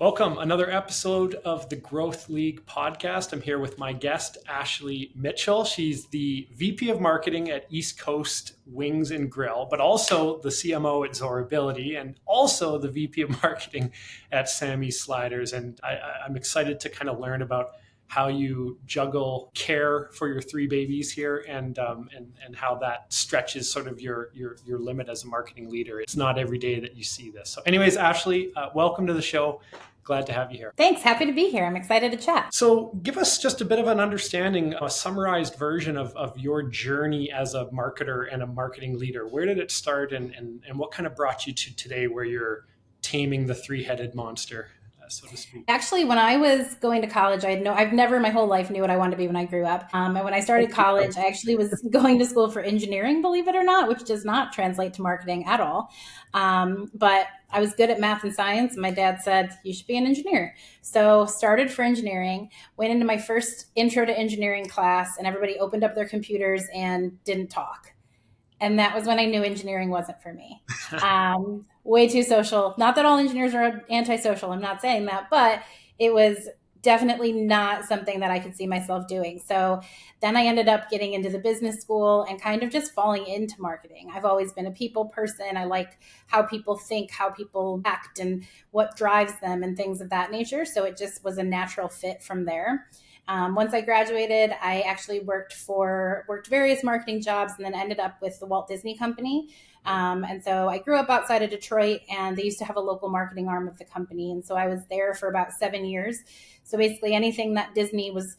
Welcome, another episode of the Growth League podcast. I'm here with my guest, Ashley Mitchell. She's the VP of Marketing at East Coast Wings and Grill, but also the CMO at Zorability and also the VP of Marketing at Sammy's Sliders. And I'm excited to kind of learn about how you juggle care for your three babies here and how that stretches sort of your limit as a marketing leader. It's not every day that you see this. So anyways, Ashley, welcome to the show. Glad to have you here. Thanks. Happy to be here. I'm excited to chat. So give us just a bit of an understanding, a summarized version of your journey as a marketer and a marketing leader. Where did it start and what kind of brought you to today where you're taming the three-headed monster, so to speak? Actually, when I was going to college, I've never my whole life knew what I wanted to be when I grew up. And when I started college, I actually was going to school for engineering, believe it or not, which does not translate to marketing at all. But I was good at math and science. And my dad said, you should be an engineer. So started for engineering, went into my first intro to engineering class, and everybody opened up their computers and didn't talk. And that was when I knew engineering wasn't for me. Way too social. Not that all engineers are antisocial. I'm not saying that, but it was definitely not something that I could see myself doing. So then I ended up getting into the business school and kind of just falling into marketing. I've always been a people person. I like how people think, how people act, and what drives them and things of that nature. So it just was a natural fit from there. Once I graduated, I actually worked various marketing jobs and then ended up with the Walt Disney Company. And so I grew up outside of Detroit, and they used to have a local marketing arm of the company. And so I was there for about 7 years. So basically anything that Disney was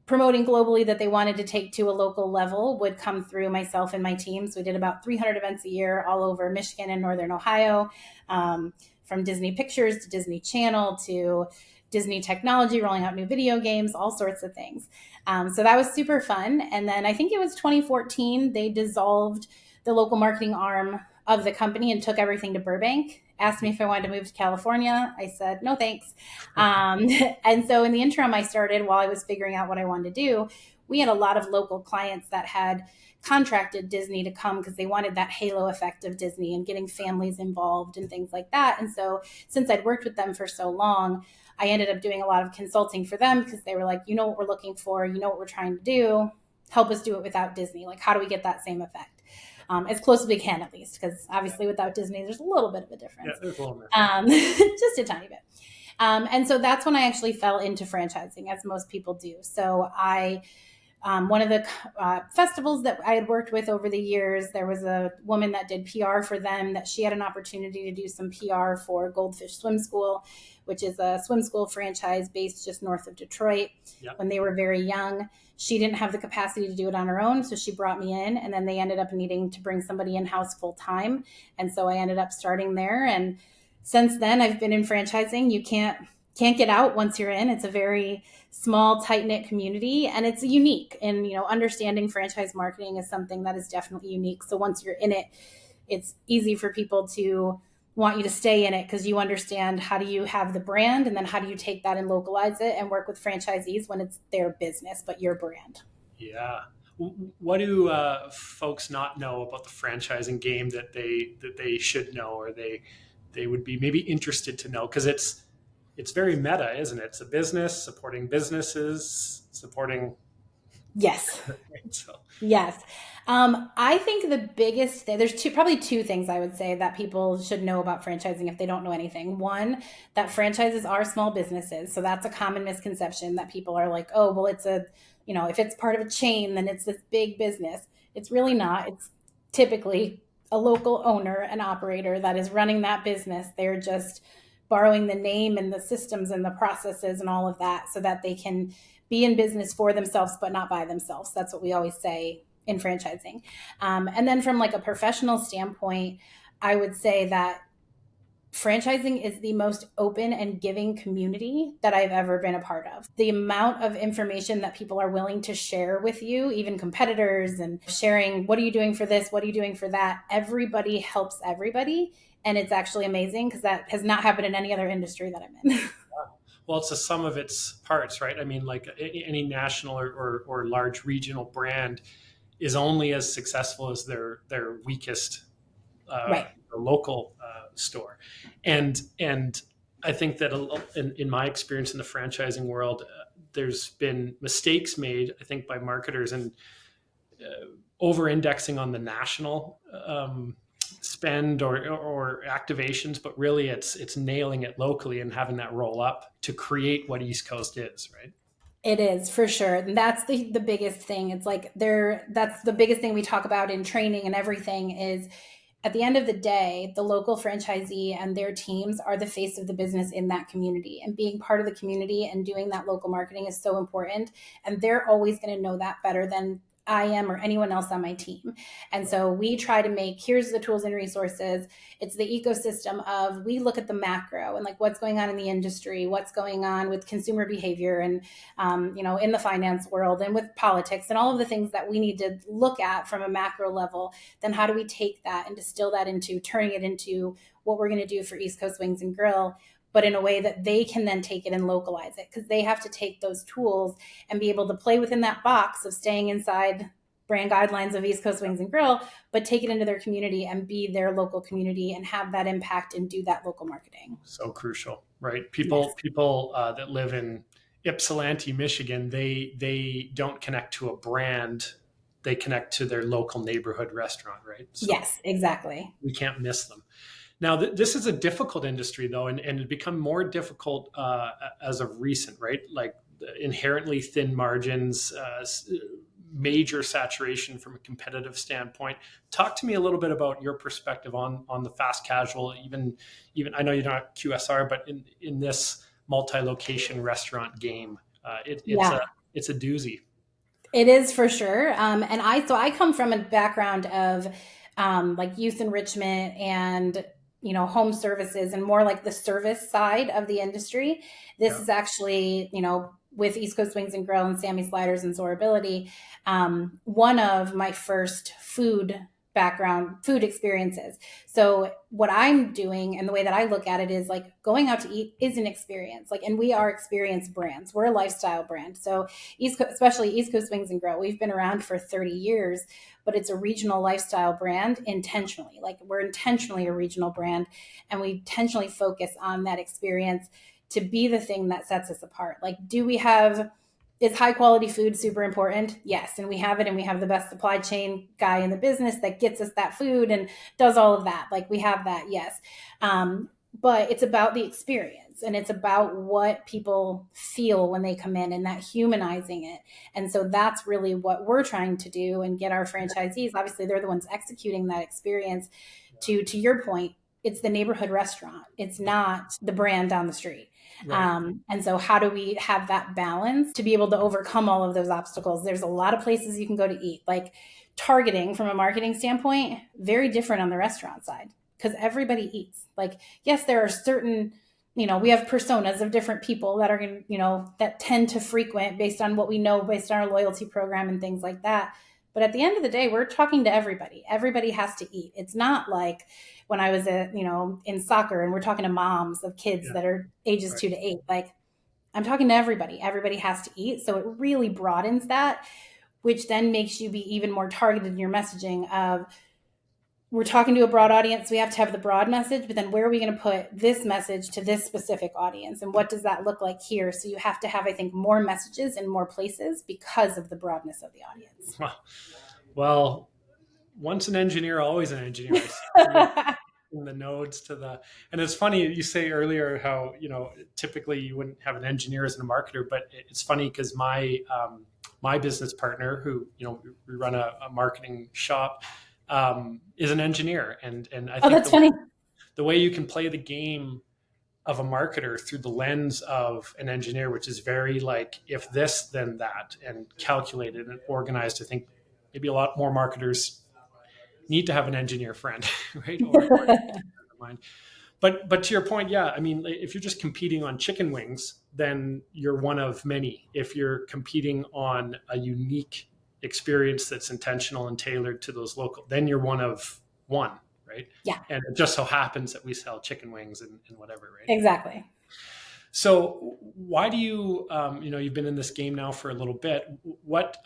promoting globally that they wanted to take to a local level would come through myself and my team. So we did about 300 events a year all over Michigan and Northern Ohio, from Disney Pictures to Disney Channel to Disney technology, rolling out new video games, all sorts of things. So that was super fun. And then I think it was 2014, they dissolved the local marketing arm of the company and took everything to Burbank. Asked me if I wanted to move to California. I said, no, thanks. And so in the interim I started, while I was figuring out what I wanted to do, we had a lot of local clients that had contracted Disney to come because they wanted that halo effect of Disney and getting families involved and things like that. And so since I'd worked with them for so long, I ended up doing a lot of consulting for them because they were like, you know what we're looking for, you know what we're trying to do, help us do it without Disney. Like, how do we get that same effect? As close as we can, at least, because obviously without Disney, there's a little bit of a difference. Yeah, there's a little bit. Just a tiny bit. And so that's when I actually fell into franchising, as most people do. So one of the festivals that I had worked with over the years, there was a woman that did PR for them, that she had an opportunity to do some PR for Goldfish Swim School, which is a swim school franchise based just north of Detroit. Yep. When they were very young. She didn't have the capacity to do it on her own, so she brought me in, and then they ended up needing to bring somebody in-house full-time. And so I ended up starting there. And since then, I've been in franchising. You can't get out once you're in. It's a very small, tight-knit community, and it's unique. And, understanding franchise marketing is something that is definitely unique. So once you're in it, it's easy for people to want you to stay in it because you understand how do you have the brand, and then how do you take that and localize it and work with franchisees when it's their business, but your brand. Yeah. What do folks not know about the franchising game that they should know, or they would be maybe interested to know? Because it's very meta, isn't it? It's a business supporting businesses, supporting. Yes. So. Yes. I think the biggest thing, there's probably two things I would say that people should know about franchising if they don't know anything. One, that franchises are small businesses. So that's a common misconception that people are like, oh, well, if it's part of a chain, then it's this big business. It's really not. It's typically a local owner and operator that is running that business. They're just borrowing the name and the systems and the processes and all of that so that they can be in business for themselves, but not by themselves. That's what we always say in franchising. And then from like a professional standpoint, I would say that franchising is the most open and giving community that I've ever been a part of. The amount of information that people are willing to share with you, even competitors, and sharing, what are you doing for this? What are you doing for that? Everybody helps everybody. And it's actually amazing because that has not happened in any other industry that I'm in. Well, it's a sum of its parts, right? I mean, like any national or large regional brand is only as successful as their weakest Right. local store. And I think that in my experience in the franchising world, there's been mistakes made, I think, by marketers and over indexing on the national spend or activations, but really it's nailing it locally and having that roll up to create what East Coast is, right? It is for sure. And that's the biggest thing. It's like that's the biggest thing we talk about in training and everything is at the end of the day, the local franchisee and their teams are the face of the business in that community. And being part of the community and doing that local marketing is so important. And they're always going to know that better than I am or anyone else on my team. And so we try to make here's the tools and resources. It's the ecosystem of we look at the macro and like what's going on in the industry, what's going on with consumer behavior and in the finance world and with politics and all of the things that we need to look at from a macro level. Then how do we take that and distill that into turning it into what we're going to do for East Coast Wings and Grill, but in a way that they can then take it and localize it because they have to take those tools and be able to play within that box of staying inside brand guidelines of East Coast Wings and Grill, but take it into their community and be their local community and have that impact and do that local marketing. So crucial, right? Yes. People that live in Ypsilanti, Michigan, they don't connect to a brand. They connect to their local neighborhood restaurant, right? So Yes, exactly. we can't miss them. Now, this is a difficult industry, though, and it's become more difficult as of recent, right? Like inherently thin margins, major saturation from a competitive standpoint. Talk to me a little bit about your perspective on the fast casual, even I know you're not QSR, but in this multi-location restaurant game, Yeah. it's a doozy. It is for sure. And I come from a background of like youth enrichment and home services and more like the service side of the industry. This Yeah. is actually with East Coast Wings and Grill and Sammy Sliders and Zorability, one of my first food experiences. So what I'm doing and the way that I look at it is like going out to eat is an experience. Like, and we are experience brands. We're a lifestyle brand. So especially East Coast Wings and Grill, we've been around for 30 years, but it's a regional lifestyle brand intentionally. Like we're intentionally a regional brand and we intentionally focus on that experience to be the thing that sets us apart. Like, is high quality food super important? Yes. And we have it and we have the best supply chain guy in the business that gets us that food and does all of that. Like we have that. Yes. But it's about the experience and it's about what people feel when they come in and that humanizing it. And so that's really what we're trying to do and get our franchisees. Obviously, they're the ones executing that experience. To your point, it's the neighborhood restaurant. It's not the brand down the street. Right. And so how do we have that balance to be able to overcome all of those obstacles? There's a lot of places you can go to eat, like targeting from a marketing standpoint, very different on the restaurant side because everybody eats. Like, yes, there are certain, we have personas of different people that are going to, that tend to frequent based on what we know, based on our loyalty program and things like that. But at the end of the day, we're talking to everybody. Everybody has to eat. It's not like when I was in soccer and we're talking to moms of kids Yeah. that are ages Right. 2 to 8. Like I'm talking to everybody. Everybody has to eat. So it really broadens that, which then makes you be even more targeted in your messaging of we're talking to a broad audience. We have to have the broad message, but then where are we going to put this message to this specific audience? And what does that look like here? So you have to have, I think, more messages in more places because of the broadness of the audience. Well, once an engineer, always an engineer. I see in the nodes to the, and it's funny you say earlier how typically you wouldn't have an engineer as a marketer, but it's funny because my business partner who we run a marketing shop is an engineer, and I Oh, think that's funny. the way you can play the game of a marketer through the lens of an engineer, which is very like if this then that and calculated and organized. I think maybe a lot more marketers need to have an engineer friend, right? Or mind. But to your point, yeah, I mean, if you're just competing on chicken wings, then you're one of many. If you're competing on a unique experience that's intentional and tailored to those local, then you're one of one, right? Yeah, And it just so happens that we sell chicken wings and whatever, right? exactly. So why do you, you've been in this game now for a little bit. What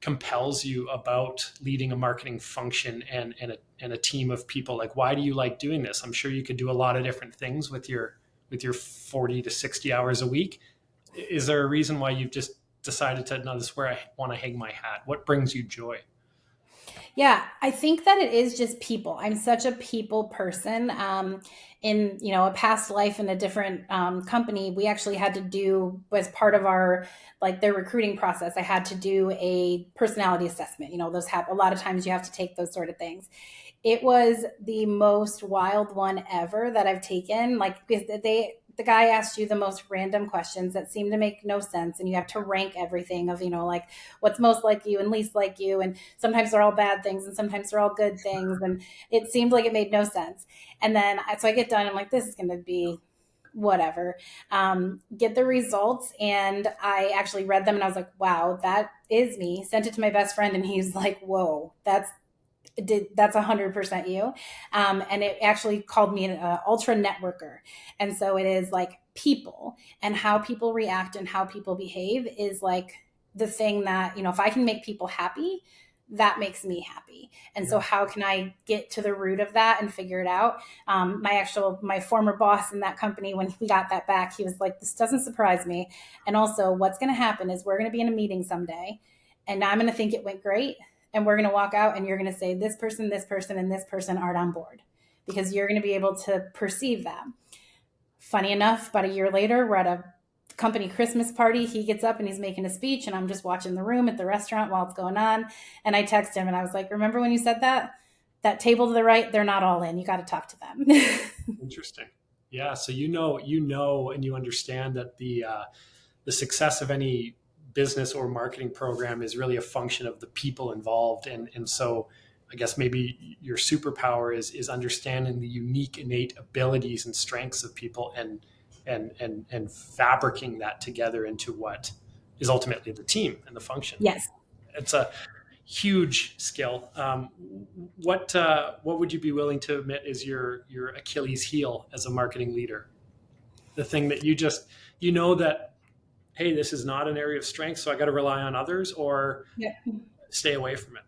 compels you about leading a marketing function and a team of people? Like, why do you like doing this? I'm sure you could do a lot of different things with your with your 40 to 60 hours a week. Is there a reason why you've just decided to, no, this is where I want to hang my hat? What brings you joy? Yeah, I think that it is just people. I'm such a people person. In a past life in a different company, we actually had to do, as part of our, like, their recruiting process, I had to do a personality assessment. Those have a lot of times you have to take those sort of things. It was the most wild one ever that I've taken. Like, because the guy asked you the most random questions that seem to make no sense, and you have to rank everything of, like, what's most like you and least like you, and sometimes they're all bad things and sometimes they're all good things, and it seemed like it made no sense. And then so I get done, I'm like, this is going to be whatever. Get the results, and I actually read them and I was like, wow, that is me. Sent it to my best friend and he's like, whoa, that's 100% you. And it actually called me an ultra networker. And so it is like people, and how people react and how people behave is like the thing that, if I can make people happy, that makes me happy. And so Yeah. how can I get to the root of that and figure it out? My former boss in that company, when we got that back, he was like, this doesn't surprise me. And also, what's going to happen is we're going to be in a meeting someday, and I'm going to think it went great, and we're going to walk out and you're going to say this person, and this person aren't on board, because you're going to be able to perceive that. Funny enough, about a year later, we're at a company Christmas party. He gets up and he's making a speech, and I'm just watching the room at the restaurant while it's going on. And I text him and I was like, remember when you said that? That table to the right, they're not all in. You got to talk to them. Interesting. Yeah. So and you understand that the success of any business or marketing program is really a function of the people involved. And so I guess maybe your superpower is understanding the unique innate abilities and strengths of people, and fabricating that together into what is ultimately the team and the function. Yes. It's a huge skill. What would you be willing to admit is your Achilles heel as a marketing leader? The thing that that, hey, this is not an area of strength, so I got to rely on others, or Yeah. stay away from it.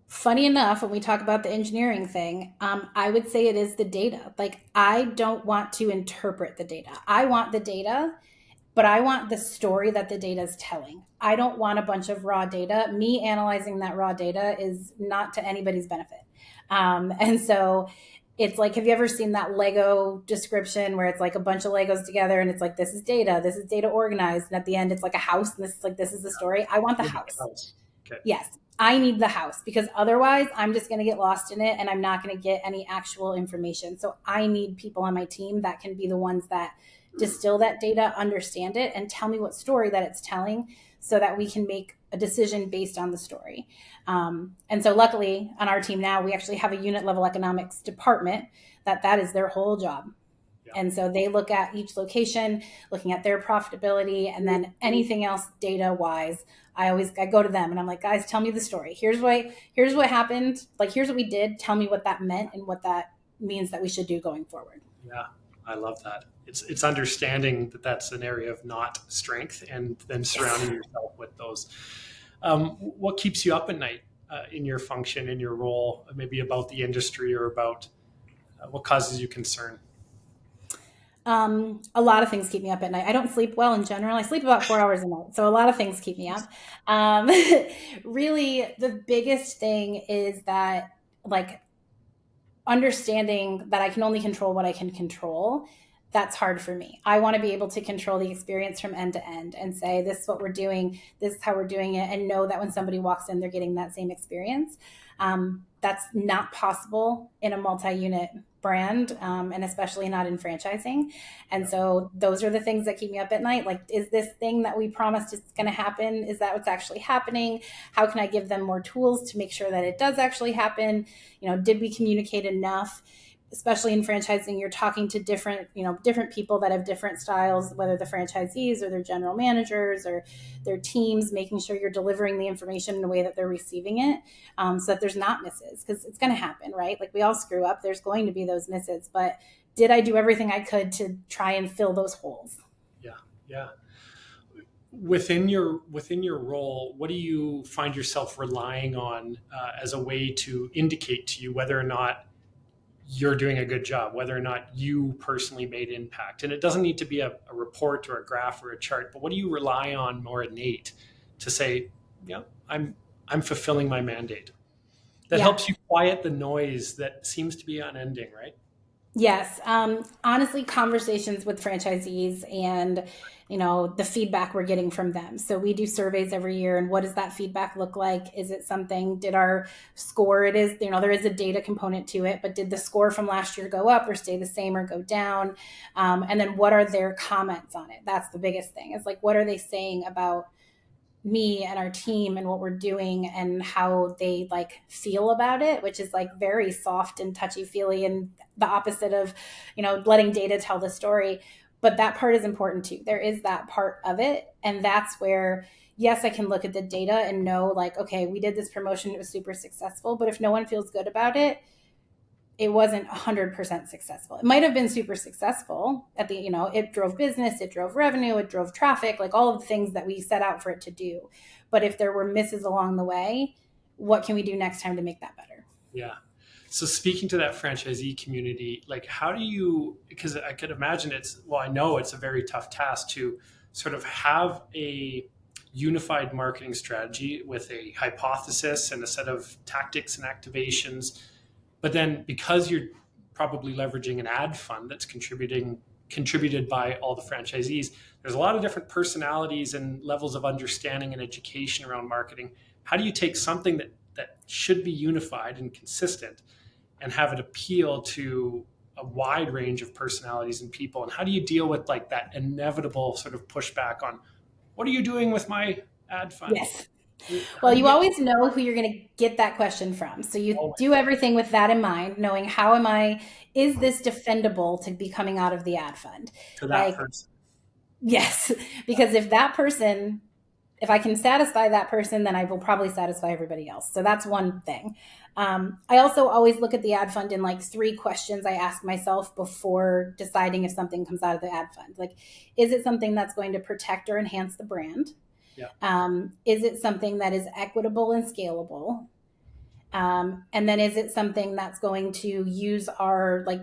Funny enough, when we talk about the engineering thing, I would say it is the data. Like, I don't want to interpret the data. I want the data, but I want the story that the data is telling. I don't want a bunch of raw data. Me analyzing that raw data is not to anybody's benefit. And so it's like, have you ever seen that Lego description where it's like a bunch of Legos together and it's like, this is data organized. And at the end, it's like a house. And this is the story. I want the house. Okay. Yes, I need the house, because otherwise I'm just going to get lost in it and I'm not going to get any actual information. So I need people on my team that can be the ones that distill that data, understand it, and tell me what story that it's telling, so that we can make a decision based on the story. And so luckily on our team now, we actually have a unit level economics department that is their whole job. Yeah. And so they look at each location, looking at their profitability, and then anything else data wise, I go to them and I'm like, guys, tell me the story. Here's what happened. Like, here's what we did. Tell me what that meant and what that means that we should do going forward. Yeah, I love that. It's understanding that that's an area of not strength, and then surrounding yourself with those. What keeps you up at night in your function, in your role, maybe about the industry, or about what causes you concern? A lot of things keep me up at night. I don't sleep well in general. I sleep about 4 hours a night. So a lot of things keep me up. Um, Really, the biggest thing is that, like, understanding that I can only control what I can control. That's hard for me. I want to be able to control the experience from end to end and say, this is what we're doing, this is how we're doing it, and know that when somebody walks in, they're getting that same experience. That's not possible in a multi-unit brand, and especially not in franchising. And so those are the things that keep me up at night. Like, is this thing that we promised is going to happen? Is that what's actually happening? How can I give them more tools to make sure that it does actually happen? Did we communicate enough? Especially in franchising, you're talking to different people that have different styles, whether the franchisees or their general managers or their teams, making sure you're delivering the information in a way that they're receiving it, so that there's not misses, because it's going to happen, right? Like, we all screw up. There's going to be those misses, but did I do everything I could to try and fill those holes? Yeah, yeah. Within your role, what do you find yourself relying on as a way to indicate to you whether or not you're doing a good job, whether or not you personally made impact. And it doesn't need to be a report or a graph or a chart, but what do you rely on more innate to say, yeah, I'm fulfilling my mandate? That Yeah. helps you quiet the noise that seems to be unending, right? Yes. Honestly, conversations with franchisees and, the feedback we're getting from them. So we do surveys every year. And what does that feedback look like? Is it something, did our score, it is, there is a data component to it, but did the score from last year go up or stay the same or go down? And then what are their comments on it? That's the biggest thing. It's like, what are they saying about me and our team and what we're doing and how they like feel about it, which is like very soft and touchy feely and the opposite of, letting data tell the story. But that part is important too. There is that part of it. And that's where, yes, I can look at the data and know like, okay, we did this promotion, it was super successful. But if no one feels good about it, it wasn't 100% successful. It might have been super successful at the, it drove business, it drove revenue, it drove traffic, like all of the things that we set out for it to do. But if there were misses along the way, what can we do next time to make that better? Yeah. So speaking to that franchisee community, like how do you, because I could imagine I know it's a very tough task to sort of have a unified marketing strategy with a hypothesis and a set of tactics and activations. But then because you're probably leveraging an ad fund that's contributed by all the franchisees, there's a lot of different personalities and levels of understanding and education around marketing. How do you take something that should be unified and consistent and have it appeal to a wide range of personalities and people? And how do you deal with like that inevitable sort of pushback on what are you doing with my ad fund? Yes. How Well, do you you get always know who you're going to get that question from. So you do always everything with that in mind, knowing is this defendable to be coming out of the ad fund? to that Like, person? yes, because if I can satisfy that person, then I will probably satisfy everybody else. So that's one thing. I also always look at the ad fund in like three questions I ask myself before deciding if something comes out of the ad fund. Like, is it something that's going to protect or enhance the brand? Yeah. Is it something that is equitable and scalable? And then is it something that's going to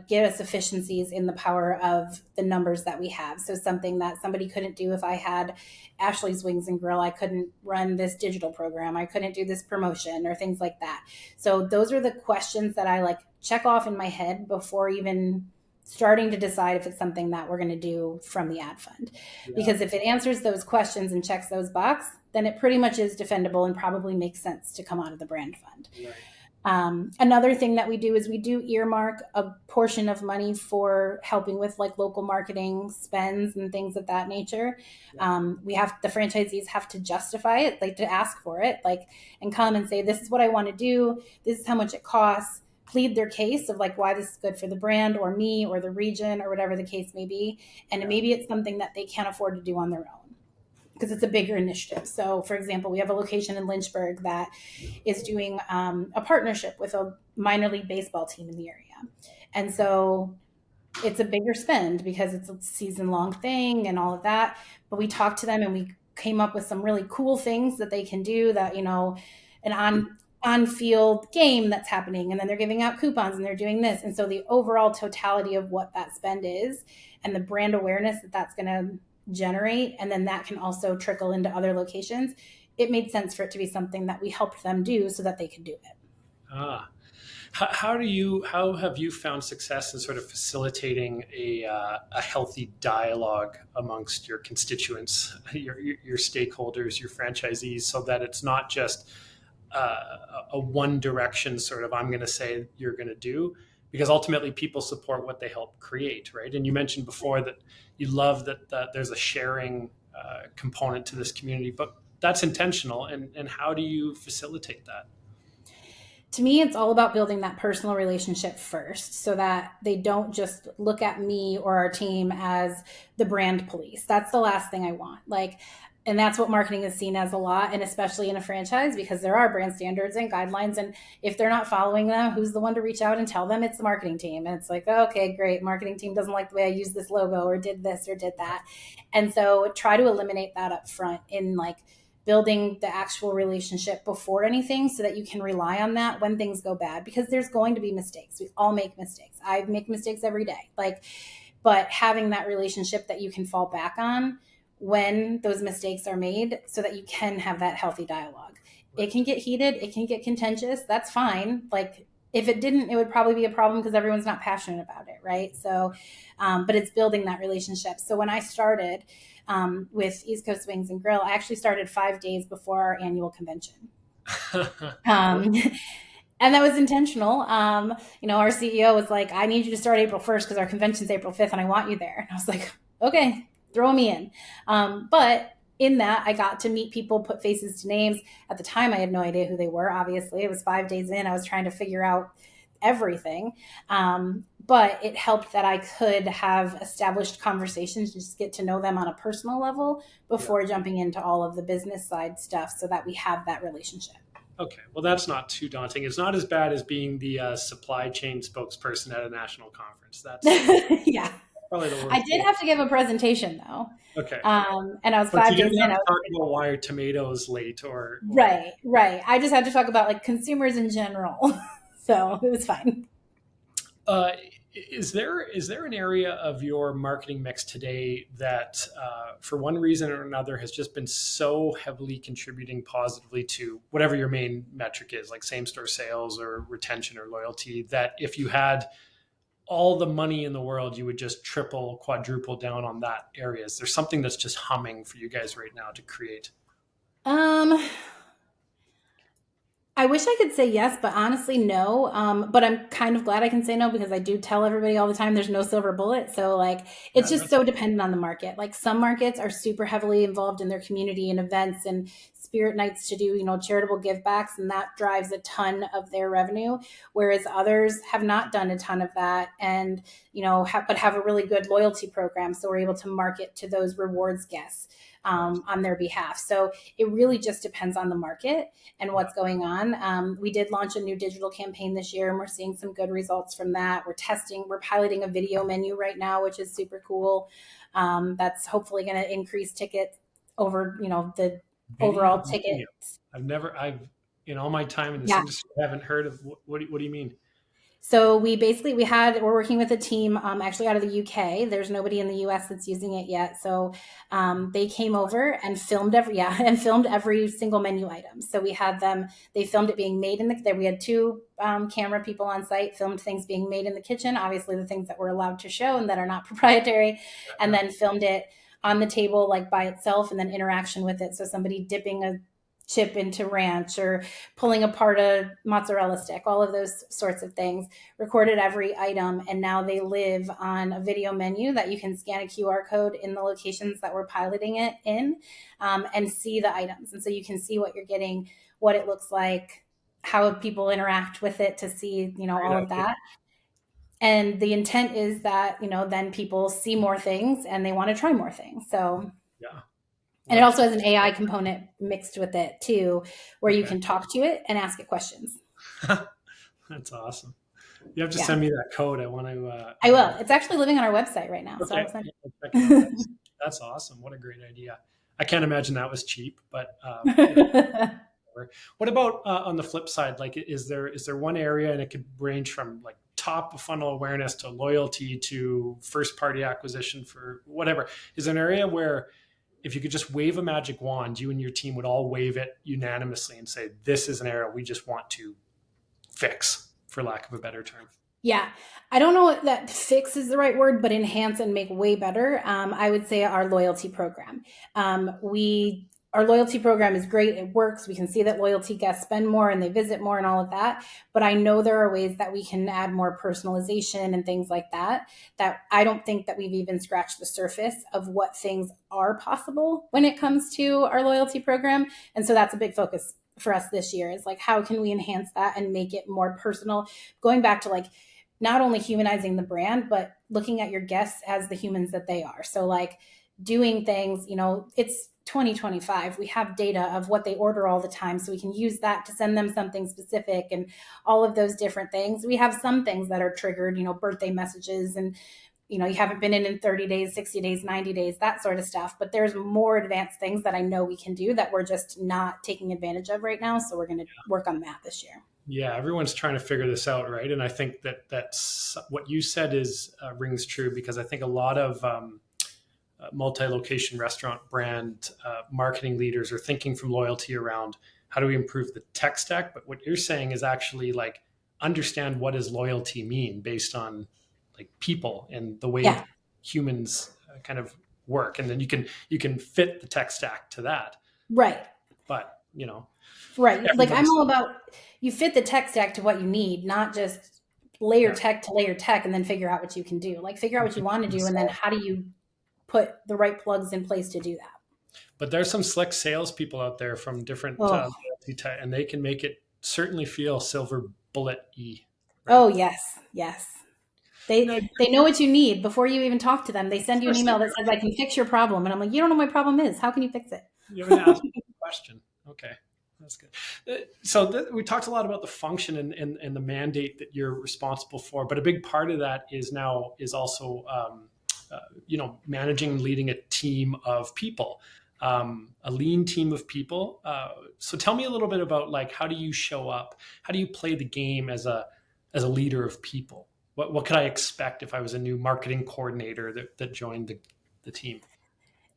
get us efficiencies in the power of the numbers that we have? So something that somebody couldn't do if I had Ashley's Wings and Grill, I couldn't run this digital program, I couldn't do this promotion or things like that. So those are the questions that I like check off in my head before even starting to decide if it's something that we're going to do from the ad fund. Yeah. Because if it answers those questions and checks those boxes, then it pretty much is defendable and probably makes sense to come out of the brand fund. Right. Another thing that we do is we do earmark a portion of money for helping with like local marketing spends and things of that nature. Yeah. The franchisees have to justify it, like to ask for it, like, and come and say, this is what I want to do. This is how much it costs. Plead their case of like why this is good for the brand or me or the region or whatever the case may be. And Yeah. maybe it's something that they can't afford to do on their own because it's a bigger initiative. So, for example, we have a location in Lynchburg that is doing a partnership with a minor league baseball team in the area. And so it's a bigger spend because it's a season long thing and all of that. But we talked to them and we came up with some really cool things that they can do that, an on field game that's happening. And then they're giving out coupons and they're doing this. And so the overall totality of what that spend is and the brand awareness that that's going to generate, and then that can also trickle into other locations, it made sense for it to be something that we helped them do so that they could do it. Ah, how have you found success in sort of facilitating a healthy dialogue amongst your constituents, your stakeholders, your franchisees, so that it's not just a one direction sort of I'm going to say you're going to do, because ultimately people support what they help create, right? And you mentioned before that you love that there's a sharing component to this community, but that's intentional. And how do you facilitate that? To me, it's all about building that personal relationship first so that they don't just look at me or our team as the brand police. That's the last thing I want. And that's what marketing is seen as a lot, and especially in a franchise, because there are brand standards and guidelines. And if they're not following them, who's the one to reach out and tell them? It's the marketing team. And it's like, oh, okay, great. Marketing team doesn't like the way I use this logo or did this or did that. And so try to eliminate that up front in building the actual relationship before anything so that you can rely on that when things go bad, because there's going to be mistakes. We all make mistakes. I make mistakes every day. Like, but having that relationship that you can fall back on when those mistakes are made so that you can have that healthy dialogue. It can get heated, it can get contentious. That's fine. Like, if it didn't, it would probably be a problem because everyone's not passionate about it, right? So, but it's building that relationship. So when I started with East Coast Wings and Grill, I actually started 5 days before our annual convention. Um, and that was intentional. Our CEO was like, I need you to start April 1st because our convention's April 5th and I want you there. And I was like, okay, throw me in. But in that, I got to meet people, put faces to names. At the time, I had no idea who they were. Obviously, it was 5 days in. I was trying to figure out everything. But it helped that I could have established conversations, just get to know them on a personal level Yeah. before jumping into all of the business side stuff so that we have that relationship. Okay. Well, that's not too daunting. It's not as bad as being the supply chain spokesperson at a national conference. That's Yeah. probably the I worst. did have to give a presentation though. Okay. And I was But five you days didn't in. have I to was talk about why are tomatoes late or right, right. I just had to talk about like consumers in general. So it was fine. Uh, is there an area of your marketing mix today that, for one reason or another, has just been so heavily contributing positively to whatever your main metric is, like same store sales or retention or loyalty, that if you had all the money in the world, you would just triple, quadruple down on that area? Is there something that's just humming for you guys right now to create? Um, I wish I could say yes, but honestly, no. But I'm kind of glad I can say no because I do tell everybody all the time there's no silver bullet. So, like, it's Yeah, just that's so dependent on the market. Like, some markets are super heavily involved in their community and events and spirit nights to do, charitable give backs, and that drives a ton of their revenue. Whereas others have not done a ton of that and, but have a really good loyalty program. So, we're able to market to those rewards guests right. on their behalf. So, it really just depends on the market and Yeah, what's going on. We did launch a new digital campaign this year, and we're seeing some good results from that. We're piloting a video menu right now, which is super cool. That's hopefully going to increase tickets over, the video overall ticket. menu. I've in all my time in this Yeah. industry, I haven't heard of what do you mean? So we're working with a team actually out of the UK. There's nobody in the US that's using it yet. So they came over and filmed every single menu item. So they filmed it being made we had two camera people on site, filmed things being made in the kitchen, obviously the things that we're allowed to show and that are not proprietary, and Yeah, then filmed it on the table like by itself and then interaction with it. So somebody dipping a chip into ranch or pulling apart a mozzarella stick, all of those sorts of things, recorded every item. And now they live on a video menu that you can scan a QR code in the locations that we're piloting it in, and see the items. And so you can see what you're getting, what it looks like, how people interact with it to see, great all of idea. that. And the intent is that, then people see more things and they want to try more things. So, Yeah. and it Well, also has an AI component mixed with it too, where you okay. can talk to it and ask it questions. That's awesome. You have to Yeah, send me that code. I want to. I will. It's actually living on our website right now, so I Okay, will send yeah, I'll check it out. it. That's awesome. What a great idea. I can't imagine that was cheap, but what about on the flip side? Like, is there one area, and it could range from like top of funnel awareness to loyalty to first party acquisition for whatever. Is there an area where if you could just wave a magic wand, you and your team would all wave it unanimously and say, "This is an area we just want to fix," for lack of a better term? Yeah. I don't know if that fix is the right word, but enhance and make way better. I would say our loyalty program. Our loyalty program is great. It works. We can see that loyalty guests spend more and they visit more and all of that. But I know there are ways that we can add more personalization and things like that, that I don't think that we've even scratched the surface of what things are possible when it comes to our loyalty program. And so that's a big focus for us this year, is like, how can we enhance that and make it more personal? Going back to like, not only humanizing the brand, but looking at your guests as the humans that they are. So, like, doing things, it's 2025. We have data of what they order all the time. So we can use that to send them something specific and all of those different things. We have some things that are triggered, birthday messages and you haven't been in 30 days, 60 days, 90 days, that sort of stuff. But there's more advanced things that I know we can do that we're just not taking advantage of right now. So we're going to work on that this year. Yeah, everyone's trying to figure this out, right? And I think that's what you said is rings true, because I think a lot of multi-location restaurant brand marketing leaders are thinking from loyalty around how do we improve the tech stack. But what you're saying is actually like understand what does loyalty mean based on like people and the way Yeah. humans kind of work, and then you can fit the tech stack to that. Right. But Right. Like I'm everybody's all about you fit the tech stack to what you need, not just layer yeah. tech to layer tech and then figure out what you can do. Like figure out what you want to do and then how do you put the right plugs in place to do that. But there's some slick salespeople out there from different Oh, and they can make it certainly feel silver bullet y, oh right? yes, yes. You know, They know what you need before you even talk to them. They of send you an course they email that do. says I can fix your problem, and I'm like, you don't know what my problem is. How can you fix it? You haven't asked me a question. Okay, that's good. So we talked a lot about the function and the mandate that you're responsible for, but a big part of that is also managing and leading a team of people, a lean team of people. So tell me a little bit about like how do you show up? How do you play the game as a leader of people? What could I expect if I was a new marketing coordinator that joined the team?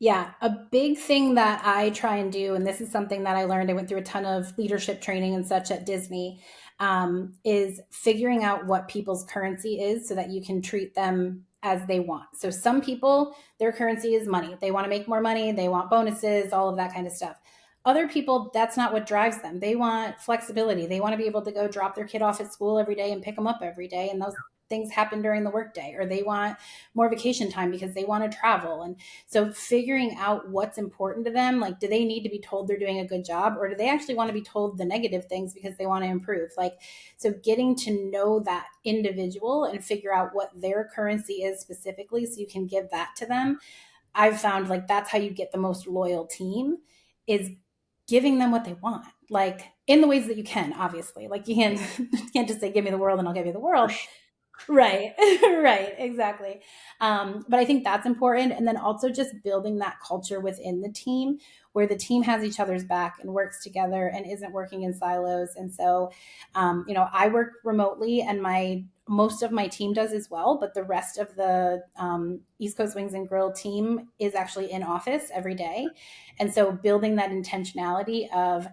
Yeah, a big thing that I try and do, and this is something that I learned, I went through a ton of leadership training and such at Disney, is figuring out what people's currency is so that you can treat them as they want. So some people, their currency is money. They want to make more money, they want bonuses, all of that kind of stuff. Other people, that's not what drives them. They want flexibility. They want to be able to go drop their kid off at school every day and pick them up every day. And those things happen during the workday, or they want more vacation time because they want to travel. And so figuring out what's important to them, like do they need to be told they're doing a good job or do they actually want to be told the negative things because they want to improve? Like, so getting to know that individual and figure out what their currency is specifically so you can give that to them. I've found like that's how you get the most loyal team is giving them what they want. Like in the ways that you can, obviously. Like you can't just say give me the world and I'll give you the world. Right, right, exactly. But I think that's important. And then also just building that culture within the team where the team has each other's back and works together and isn't working in silos. And so, I work remotely and most of my team does as well, but the rest of the East Coast Wings and Grill team is actually in office every day. And so building that intentionality of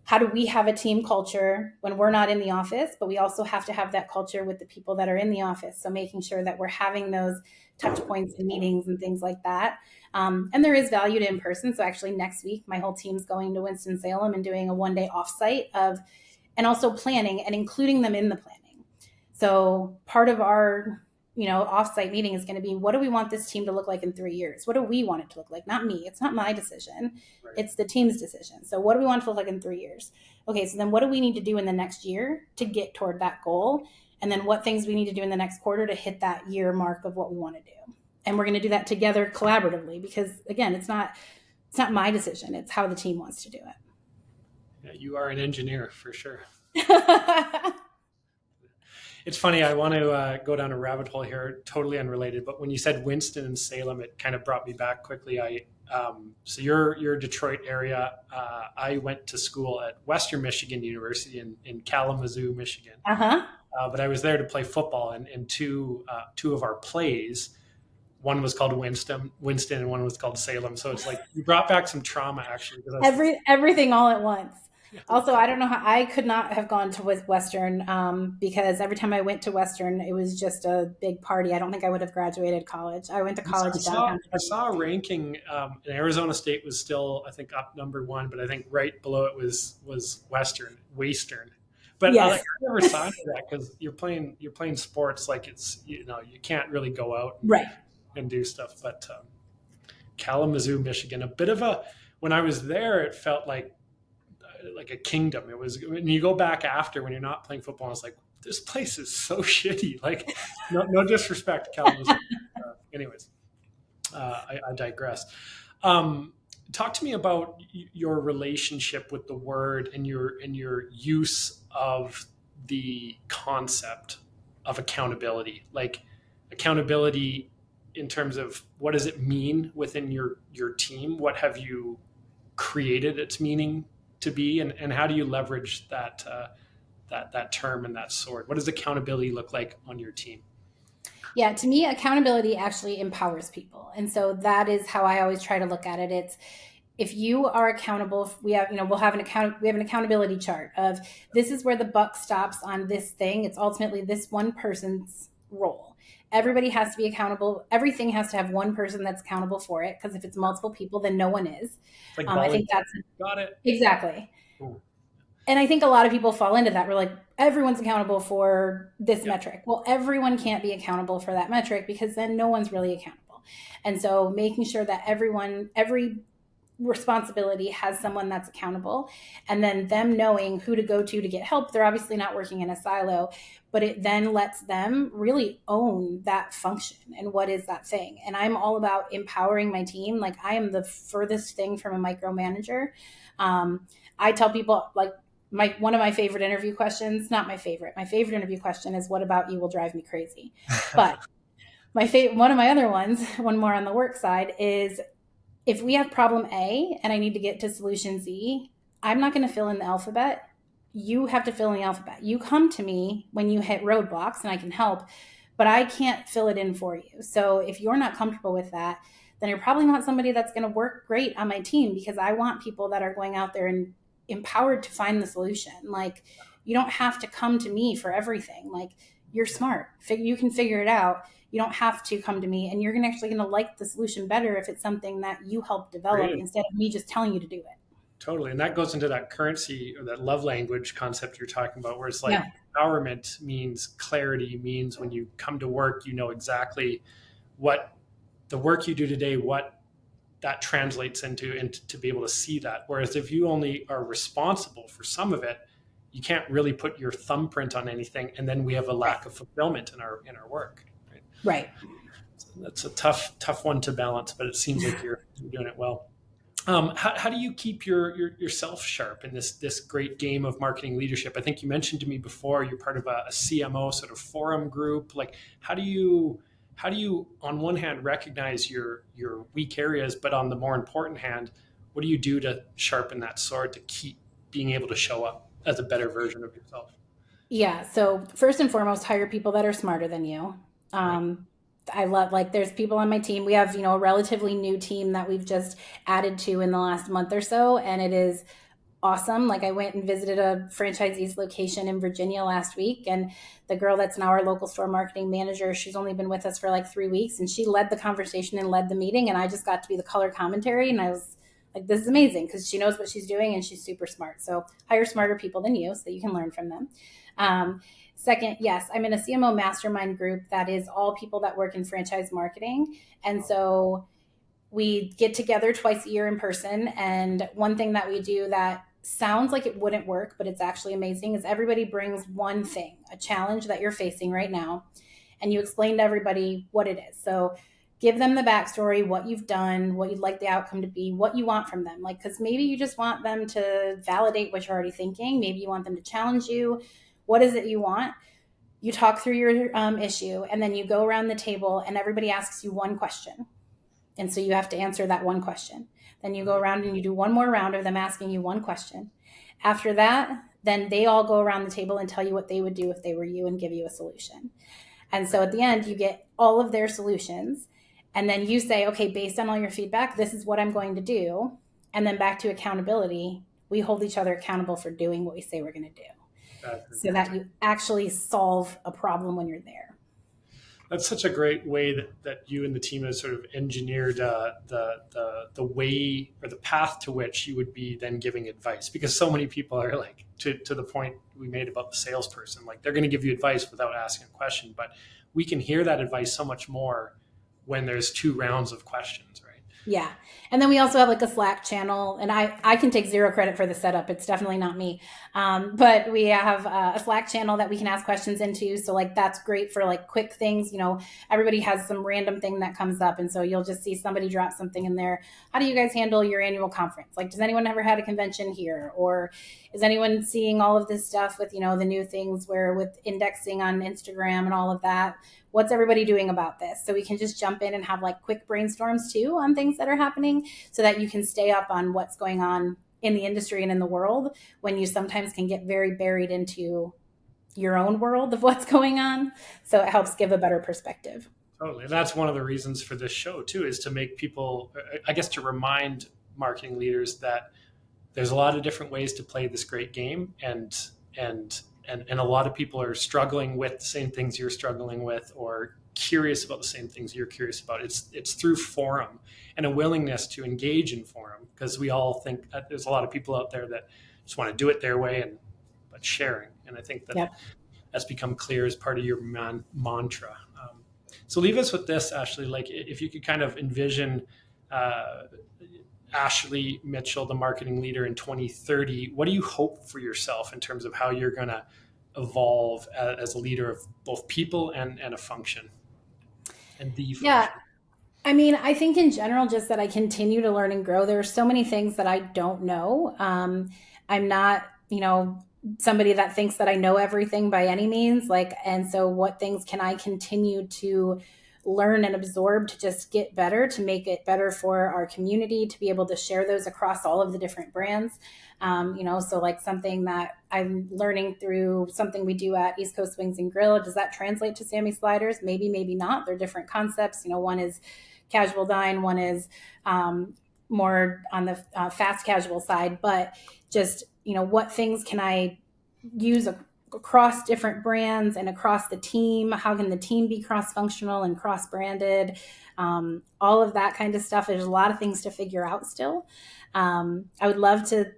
how do we have a team culture when we're not in the office, but we also have to have that culture with the people that are in the office. So making sure that we're having those touch points and meetings and things like that. And there is value to in person. So actually next week, my whole team's going to Winston-Salem and doing a 1-day offsite and also planning and including them in the planning. So part of our offsite meeting is going to be what do we want this team to look like in 3 years? What do we want it to look like? Not me. It's not my decision. Right. It's the team's decision. So what do we want it to look like in 3 years? Okay, so then what do we need to do in the next year to get toward that goal? And then what things we need to do in the next quarter to hit that year mark of what we want to do. And we're going to do that together collaboratively because again, it's not my decision. It's how the team wants to do Yeah, you are an engineer for sure. it. It's funny. I want to go down a rabbit hole here, totally unrelated. But when you said Winston and Salem, it kind of brought me back quickly. So you're Detroit area. I went to school at Western Michigan University in Kalamazoo, Michigan. Uh-huh. But I was there to play football, and two of our plays. One was called Winston, and one was called Salem. So it's like you brought back some trauma actually. Because Everything all at once. I was, Also, I don't know how I could not have gone to Western because every time I went to Western, it was just a big party. I don't think I would have graduated college. I went to college downtown. I saw a ranking, and Arizona State was still, I think, up number one, but I think right below it was Western. But Yes, I never saw any of that because you're playing sports like it's you can't really go out right. and do stuff. But Kalamazoo, Michigan, a bit of a when I was there, it felt like a kingdom. It was when you go back after when you're not playing football. It's like this place is so shitty. Like no disrespect to Kalamazoo. Anyways, I digress. Talk to me about your relationship with the word and your use of the concept of accountability. Like accountability in terms of what does it mean within your team? What have you created its meaning to be, and how do you leverage that term and that sword? What does accountability look like on your team? Yeah, to me, accountability actually empowers people. And so that is how I always try to look at it. It's if you are accountable, we have, we have an accountability chart of this is where the buck stops on this thing. It's ultimately this one person's role. Yeah, Everybody has to be accountable. Everything has to have one person that's accountable for it. Because if it's multiple people, then no one is. it's like I think volleyball. that's Got it. exactly. Cool. And I think a lot of people fall into that. We're like, everyone's accountable for this Yeah, metric. Well, everyone can't be accountable for that metric because then no one's really accountable. And so making sure that every responsibility has someone that's accountable, and then them knowing who to go to get help. They're obviously not working in a silo, but it then lets them really own that function and what is that thing. And I'm all about empowering my team. Like I am the furthest thing from a micromanager. I tell people like one of my favorite interview questions, not my favorite. My favorite interview question is what about you will drive me crazy. But one of my other ones, one more on the work side, is if we have problem A and I need to get to solution Z, I'm not going to fill in the alphabet. You have to fill in the alphabet. You come to me when you hit roadblocks and I can help, but I can't fill it in for you. So if you're not comfortable with that, then you're probably not somebody that's going to work great on my team, because I want people that are going out there and empowered to find the solution. Like you don't have to come to me for everything. Like you're smart. You can figure it out. You don't have to come to me, and you're actually going to like the solution better if it's something that you help develop great. instead of me just telling you to do it. Totally. And that goes into that currency or that love language concept you're talking about, where it's like Yeah. empowerment means clarity, means when you come to work, you know exactly what the work you do today, what that translates into, and to be able to see that. Whereas if you only are responsible for some of it, you can't really put your thumbprint on anything. And then we have a Right. lack of fulfillment in our work. Right? Right. So that's a tough one to balance, but it seems like you're doing it well. How do you keep yourself sharp in this great game of marketing leadership? I think you mentioned to me before you're part of a CMO sort of forum group. Like, how do you on one hand recognize your weak areas, but on the more important hand, what do you do to sharpen that sword to keep being able to show up as a better version of yourself? Yeah. So first and foremost, hire people that are smarter than you. Right. Um, I love like there's people on my team. We have a relatively new team that we've just added to in the last month or so, and it is awesome. Like I went and visited a franchisee's location in Virginia last week, and the girl that's now our local store marketing manager, she's only been with us for like 3 weeks, and she led the conversation and led the meeting, and I just got to be the color commentary, and I was like, this is amazing because she knows what she's doing and she's super smart. So hire smarter people than you so that you can learn from them. Um, Second, yes, I'm in a CMO mastermind group that is all people that work in franchise marketing, and so we get together twice a year in person. And one thing that we do that sounds like it wouldn't work, but it's actually amazing, is everybody brings one thing, a challenge that you're facing right now, and you explain to everybody what it is. So give them the backstory, what you've done, what you'd like the outcome to be, what you want from them. Like, because maybe you just want them to validate what you're already thinking. Maybe you want them to challenge you. What is it you want? You talk through your issue, and then you go around the table and everybody asks you one question, and so you have to answer that one question. Then you go around and you do one more round of them asking you one question. After that, then they all go around the table and tell you what they would do if they were you and give you a solution. And so at the end, you get all of their solutions. And then you say, okay, based on all your feedback, this is what I'm going to do. And then back to accountability, we hold each other accountable for doing what we say we're going to do That's so that you actually solve a problem when you're there. That's such a great way that you and the team have sort of engineered the way or the path to which you would be then giving advice, because so many people are like to the point we made about the salesperson, like they're going to give you advice without asking a question, but we can hear that advice so much more when there's two rounds of questions, right? Yeah. And then we also have like a Slack channel, and I can take zero credit for the setup. It's definitely not me. But we have a Slack channel that we can ask questions into. So like, that's great for like quick things. Everybody has some random thing that comes up. And so you'll just see somebody drop something in there. How do you guys handle your annual conference? Like, does anyone ever had a convention here? Or is anyone seeing all of this stuff with, the new things where with indexing on Instagram and all of that? what's everybody doing about this? So we can just jump in and have like quick brainstorms too on things that are happening so that you can stay up on what's going on in the industry and in the world when you sometimes can get very buried into your own world of what's going on. So it helps give a better perspective. Totally. And that's one of the reasons for this show too, is to make people, I guess, to remind marketing leaders that there's a lot of different ways to play this great game, and a lot of people are struggling with the same things you're struggling with, or curious about the same things you're curious about. It's through forum and a willingness to engage in forum, because we all think that there's a lot of people out there that just want to do it their way, and but sharing. And I think that Yep. that's become clear as part of your mantra. So leave us with this, Ashley. Like, if you could kind of envision uh, Ashley Mitchell, the marketing leader in 2030, what do you hope for yourself in terms of how you're going to evolve as a leader of both people and a function and the Yeah. function? I mean, I think in general, just that I continue to learn and grow. There are so many things that I don't know. I'm not, somebody that thinks that I know everything by any means. Like, and so what things can I continue to learn and absorb to just get better, to make it better for our community, to be able to share those across all of the different brands. So like something that I'm learning through something we do at East Coast Wings and Grill, does that translate to Sammy Sliders? Maybe, maybe not. They're different concepts. One is casual dine, one is more on the fast casual side, but just, what things can I use across different brands and across the team? How can the team be cross functional and cross branded? All of that kind of stuff. There's a lot of things to figure out still. I would love to,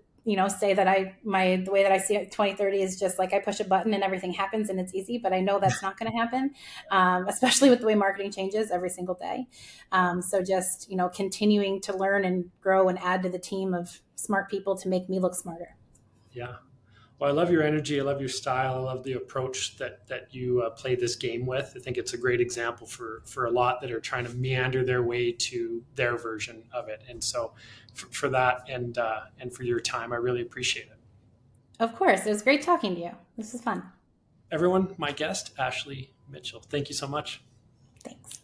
say that the way that I see it 2030 is just like I push a button and everything happens and it's easy, but I know that's not going to happen, especially with the way marketing changes every single day. So just, continuing to learn and grow and add to the team of smart people to make me look smarter. Yeah. Well, I love your energy. I love your style. I love the approach that you play this game with. I think it's a great example for a lot that are trying to meander their way to their version of it. And so, for that and for your time, I really appreciate it. Of course. It was great talking to you. This was fun. Everyone, my guest, Ashley Mitchell. Thank you so much. Thanks.